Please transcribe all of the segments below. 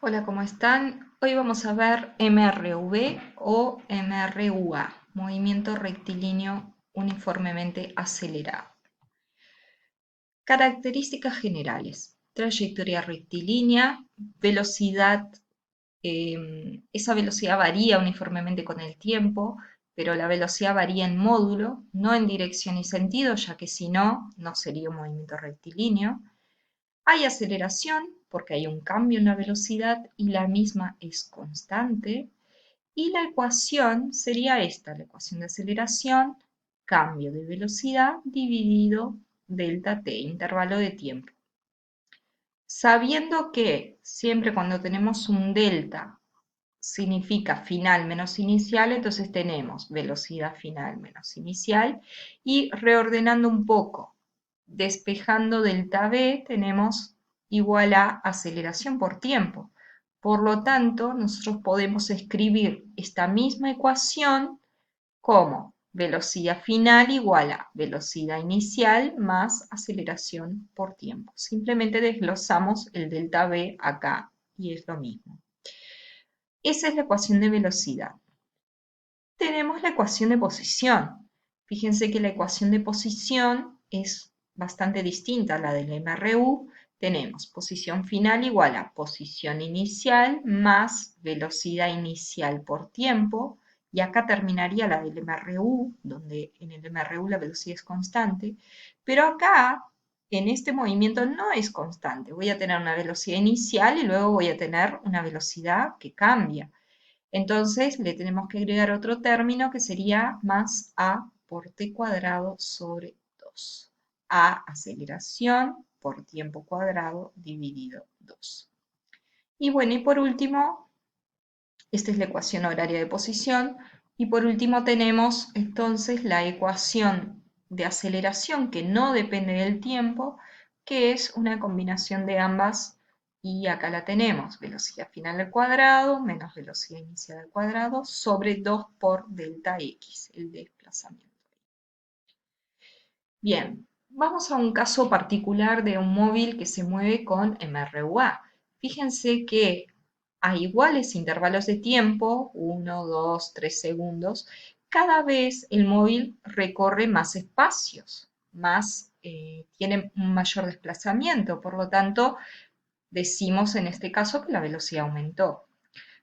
Hola, ¿cómo están? Hoy vamos a ver MRV o MRUA, movimiento rectilíneo uniformemente acelerado. Características generales: trayectoria rectilínea, velocidad. Esa velocidad varía uniformemente con el tiempo, pero la velocidad varía en módulo, no en dirección y sentido, ya que si no, no sería un movimiento rectilíneo. Hay aceleración porque hay un cambio en la velocidad y la misma es constante. Y la ecuación sería esta: la ecuación de aceleración, cambio de velocidad dividido delta t, intervalo de tiempo. Sabiendo que siempre cuando tenemos un delta significa final menos inicial, entonces tenemos velocidad final menos inicial, y reordenando un poco, despejando delta v, tenemos igual a aceleración por tiempo. Por lo tanto, nosotros podemos escribir esta misma ecuación como velocidad final igual a velocidad inicial más aceleración por tiempo. Simplemente desglosamos el delta v acá y es lo mismo. Esa es la ecuación de velocidad. Tenemos la ecuación de posición. Fíjense que la ecuación de posición es bastante distinta a la del MRU. Tenemos posición final igual a posición inicial más velocidad inicial por tiempo. Y acá terminaría la del MRU, donde en el MRU la velocidad es constante. Pero acá, en este movimiento, no es constante. Voy a tener una velocidad inicial y luego voy a tener una velocidad que cambia. Entonces le tenemos que agregar otro término que sería más a por t cuadrado sobre 2. A aceleración por tiempo cuadrado dividido 2. Y bueno, y por último, esta es la ecuación horaria de posición. Y por último tenemos entonces la ecuación de aceleración que no depende del tiempo, que es una combinación de ambas. Y acá la tenemos: velocidad final al cuadrado menos velocidad inicial al cuadrado sobre 2 por delta x, el desplazamiento. Bien, vamos a un caso particular de un móvil que se mueve con MRUA. Fíjense que a iguales intervalos de tiempo, 1, 2, 3 segundos, cada vez el móvil recorre más espacios, tiene un mayor desplazamiento, por lo tanto, decimos en este caso que la velocidad aumentó.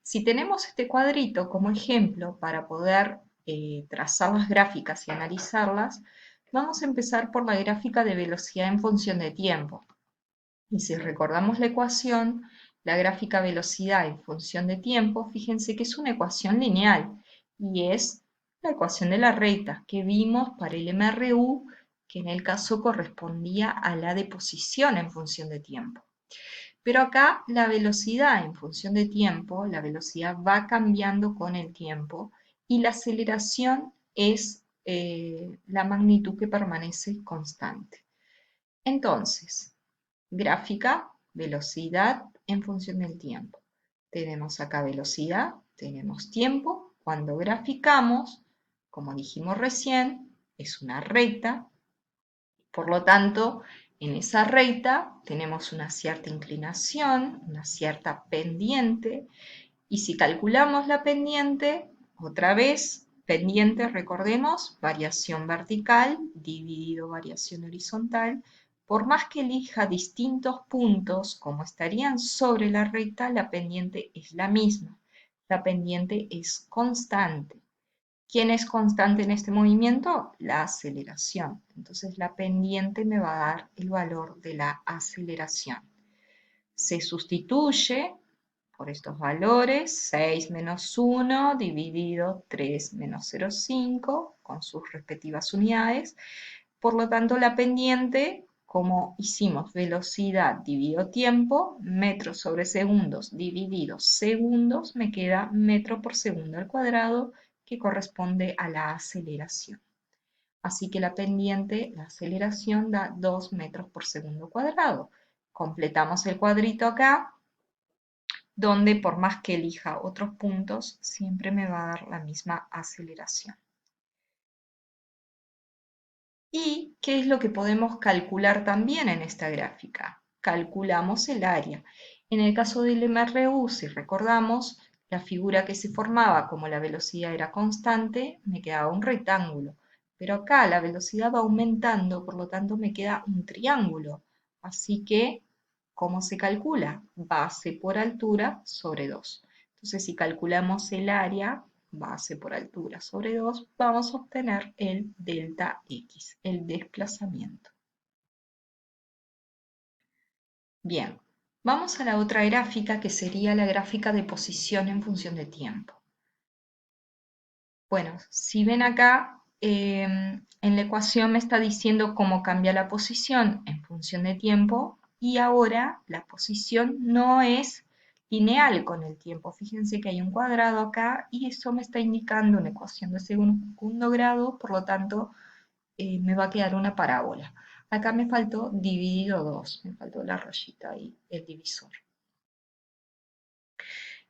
Si tenemos este cuadrito como ejemplo para poder trazar las gráficas y analizarlas, vamos a empezar por la gráfica de velocidad en función de tiempo. Y si recordamos la ecuación, la gráfica velocidad en función de tiempo, fíjense que es una ecuación lineal y es la ecuación de la recta que vimos para el MRU, que en el caso correspondía a la de posición en función de tiempo. Pero acá la velocidad en función de tiempo, la velocidad va cambiando con el tiempo y la aceleración es la magnitud que permanece constante. Entonces, gráfica, velocidad en función del tiempo. Tenemos acá velocidad, tenemos tiempo. Cuando graficamos, como dijimos recién, es una recta. Por lo tanto, en esa recta tenemos una cierta inclinación, una cierta pendiente, y si calculamos la pendiente, otra vez, pendiente, recordemos, variación vertical dividido variación horizontal, por más que elija distintos puntos, como estarían sobre la recta, la pendiente es la misma. La pendiente es constante. ¿Quién es constante en este movimiento? La aceleración. Entonces la pendiente me va a dar el valor de la aceleración. Se sustituye por estos valores: 6 menos 1 dividido 3 menos 0,5 con sus respectivas unidades. Por lo tanto, la pendiente, como hicimos velocidad dividido tiempo, metros sobre segundos dividido segundos, me queda metro por segundo al cuadrado, que corresponde a la aceleración. Así que la pendiente, la aceleración, da 2 metros por segundo cuadrado. Completamos el cuadrito acá, donde por más que elija otros puntos, siempre me va a dar la misma aceleración. ¿Y qué es lo que podemos calcular también en esta gráfica? Calculamos el área. En el caso del MRU, si recordamos, la figura que se formaba, como la velocidad era constante, me quedaba un rectángulo. Pero acá la velocidad va aumentando, por lo tanto me queda un triángulo. Así que, ¿cómo se calcula? Base por altura sobre 2. Entonces, si calculamos el área, base por altura sobre 2, vamos a obtener el delta X, el desplazamiento. Bien, vamos a la otra gráfica que sería la gráfica de posición en función de tiempo. Bueno, si ven acá, en la ecuación me está diciendo cómo cambia la posición en función de tiempo y ahora la posición no es lineal con el tiempo. Fíjense que hay un cuadrado acá y eso me está indicando una ecuación de segundo grado, por lo tanto me va a quedar una parábola. Acá me faltó dividido 2, me faltó la rayita ahí, el divisor.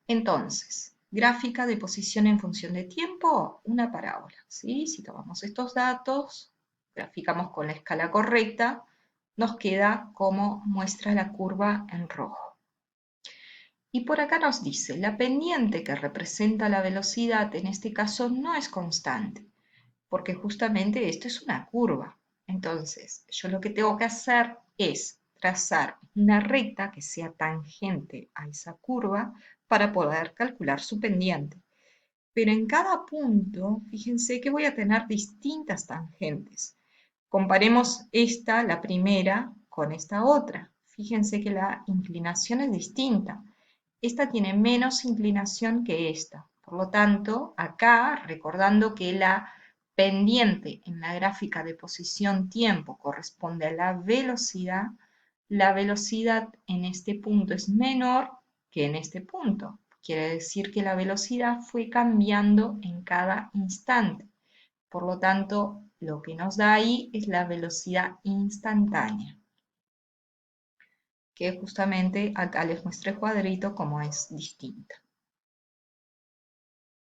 Entonces, gráfica de posición en función de tiempo, una parábola, ¿sí? Si tomamos estos datos, graficamos con la escala correcta, nos queda como muestra la curva en rojo. Y por acá nos dice, la pendiente que representa la velocidad en este caso no es constante, porque justamente esto es una curva. Entonces, yo lo que tengo que hacer es trazar una recta que sea tangente a esa curva para poder calcular su pendiente. Pero en cada punto, fíjense que voy a tener distintas tangentes. Comparemos esta, la primera, con esta otra. Fíjense que la inclinación es distinta. Esta tiene menos inclinación que esta. Por lo tanto, acá, recordando que la pendiente en la gráfica de posición-tiempo corresponde a la velocidad en este punto es menor que en este punto. Quiere decir que la velocidad fue cambiando en cada instante. Por lo tanto, lo que nos da ahí es la velocidad instantánea, que justamente acá les muestro el cuadrito como es distinta.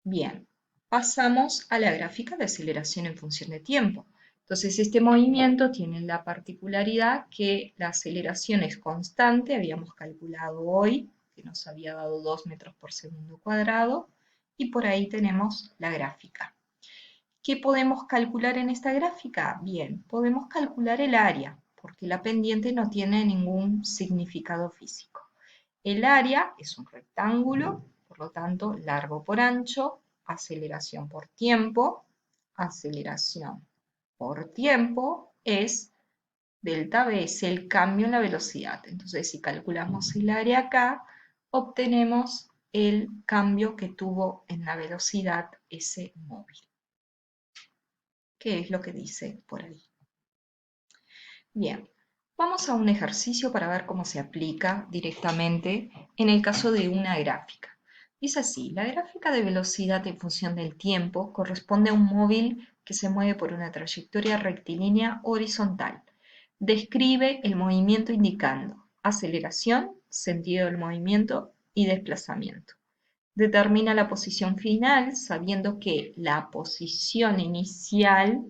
Bien, pasamos a la gráfica de aceleración en función de tiempo. Entonces, este movimiento tiene la particularidad que la aceleración es constante, habíamos calculado hoy, que nos había dado 2 metros por segundo cuadrado, y por ahí tenemos la gráfica. ¿Qué podemos calcular en esta gráfica? Bien, podemos calcular el área, porque la pendiente no tiene ningún significado físico. El área es un rectángulo, por lo tanto, largo por ancho, aceleración por tiempo es delta V, es el cambio en la velocidad. Entonces, si calculamos el área acá, obtenemos el cambio que tuvo en la velocidad ese móvil. ¿Qué es lo que dice por ahí? Bien, vamos a un ejercicio para ver cómo se aplica directamente en el caso de una gráfica. Es así, la gráfica de velocidad en función del tiempo corresponde a un móvil que se mueve por una trayectoria rectilínea horizontal. Describe el movimiento indicando aceleración, sentido del movimiento y desplazamiento. Determina la posición final sabiendo que la posición inicial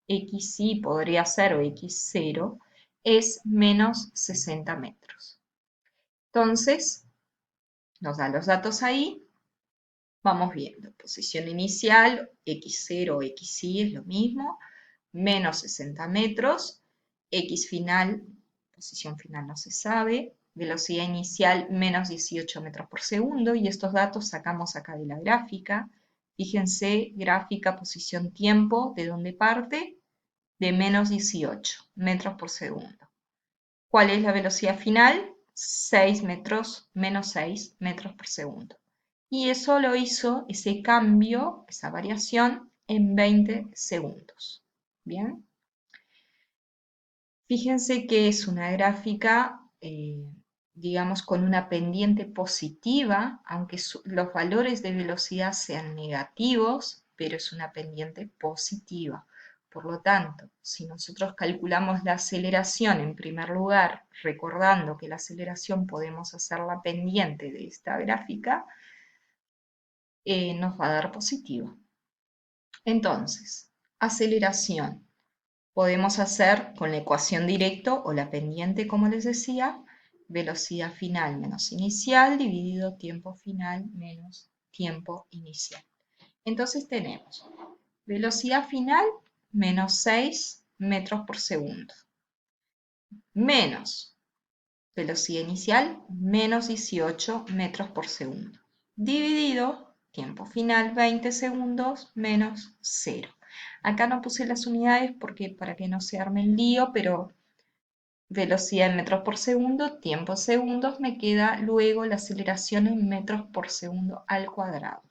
xy podría ser o x0 es menos 60 metros. Entonces, nos da los datos ahí, vamos viendo. Posición inicial, x0 o xy es lo mismo, menos 60 metros, x final, posición final no se sabe, velocidad inicial menos 18 metros por segundo, y estos datos sacamos acá de la gráfica. Fíjense, gráfica, posición, tiempo, ¿de dónde parte? De menos 18 metros por segundo. ¿Cuál es la velocidad final? 6 metros, menos 6 metros por segundo. Y eso lo hizo, ese cambio, esa variación, en 20 segundos. ¿Bien? Fíjense que es una gráfica, digamos, con una pendiente positiva, aunque los valores de velocidad sean negativos, pero es una pendiente positiva. Por lo tanto, si nosotros calculamos la aceleración en primer lugar, recordando que la aceleración podemos hacerla pendiente de esta gráfica, nos va a dar positiva. Entonces, aceleración podemos hacer con la ecuación directo o la pendiente, como les decía, velocidad final menos inicial dividido tiempo final menos tiempo inicial. Entonces tenemos velocidad final menos 6 metros por segundo, menos velocidad inicial menos 18 metros por segundo, dividido tiempo final 20 segundos menos 0. Acá no puse las unidades porque para que no se arme el lío, pero velocidad en metros por segundo, tiempo en segundos, me queda luego la aceleración en metros por segundo al cuadrado.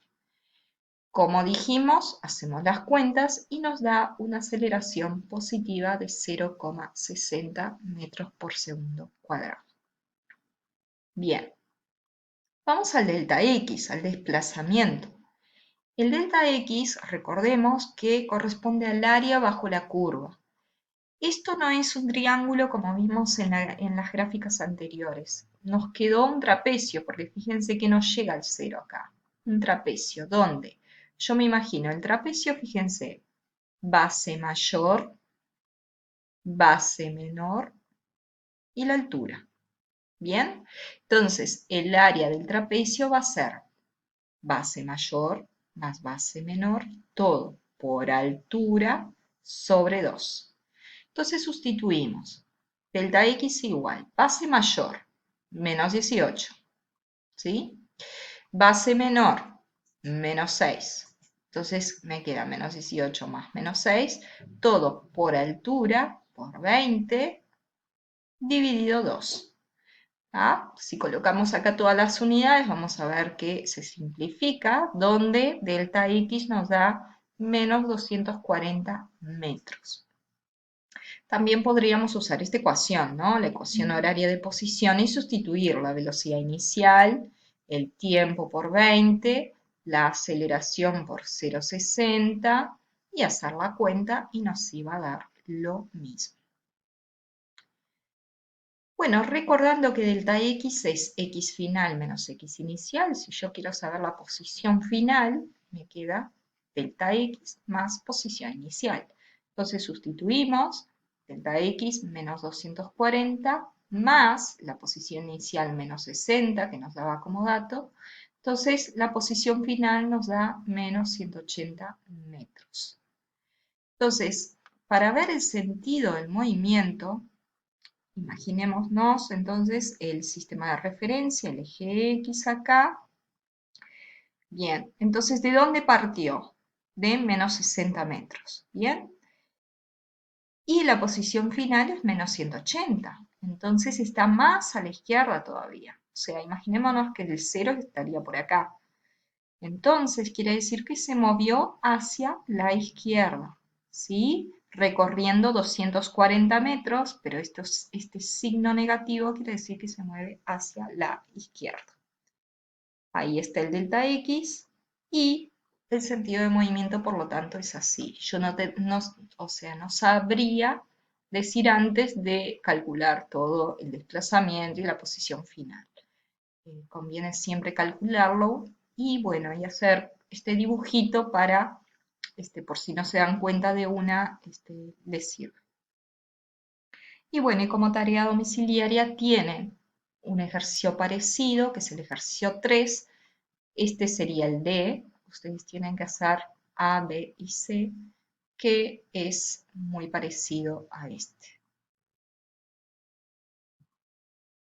Como dijimos, hacemos las cuentas y nos da una aceleración positiva de 0,60 metros por segundo cuadrado. Bien, vamos al delta X, al desplazamiento. El delta X, recordemos que corresponde al área bajo la curva. Esto no es un triángulo como vimos en las gráficas anteriores. Nos quedó un trapecio, porque fíjense que no llega al cero acá. Un trapecio, ¿dónde? Yo me imagino el trapecio, fíjense, base mayor, base menor y la altura. ¿Bien? Entonces, el área del trapecio va a ser base mayor más base menor, todo por altura sobre 2. Entonces sustituimos. Delta X igual, base mayor, menos 18, ¿sí? Base menor, menos 6. Entonces me queda menos 18 más menos 6, todo por altura, por 20, dividido 2. ¿Ah? Si colocamos acá todas las unidades, vamos a ver que se simplifica, donde delta X nos da menos 240 metros. También podríamos usar esta ecuación, ¿no? La ecuación horaria de posición y sustituir la velocidad inicial, el tiempo por 20, la aceleración por 0,60 y hacer la cuenta y nos iba a dar lo mismo. Bueno, recordando que delta X es X final menos X inicial, si yo quiero saber la posición final, me queda delta X más posición inicial. Entonces sustituimos delta X menos 240 más la posición inicial menos 60, que nos daba como dato. Entonces la posición final nos da menos 180 metros. Entonces, para ver el sentido del movimiento, imaginémonos entonces el sistema de referencia, el eje X acá. Bien, entonces, ¿de dónde partió? De menos 60 metros. Bien. Y la posición final es menos 180. Entonces está más a la izquierda todavía. O sea, imaginémonos que el 0 estaría por acá. Entonces quiere decir que se movió hacia la izquierda, ¿sí? Recorriendo 240 metros, pero este signo negativo quiere decir que se mueve hacia la izquierda. Ahí está el delta X y el sentido de movimiento, por lo tanto, es así. Yo no sabría decir antes de calcular todo el desplazamiento y la posición final. Conviene siempre calcularlo y bueno, y hacer este dibujito para, por si no se dan cuenta de una, les sirve. Y bueno, y como tarea domiciliaria tienen un ejercicio parecido, que es el ejercicio 3. Este sería el D. Ustedes tienen que hacer A, B y C, que es muy parecido a este.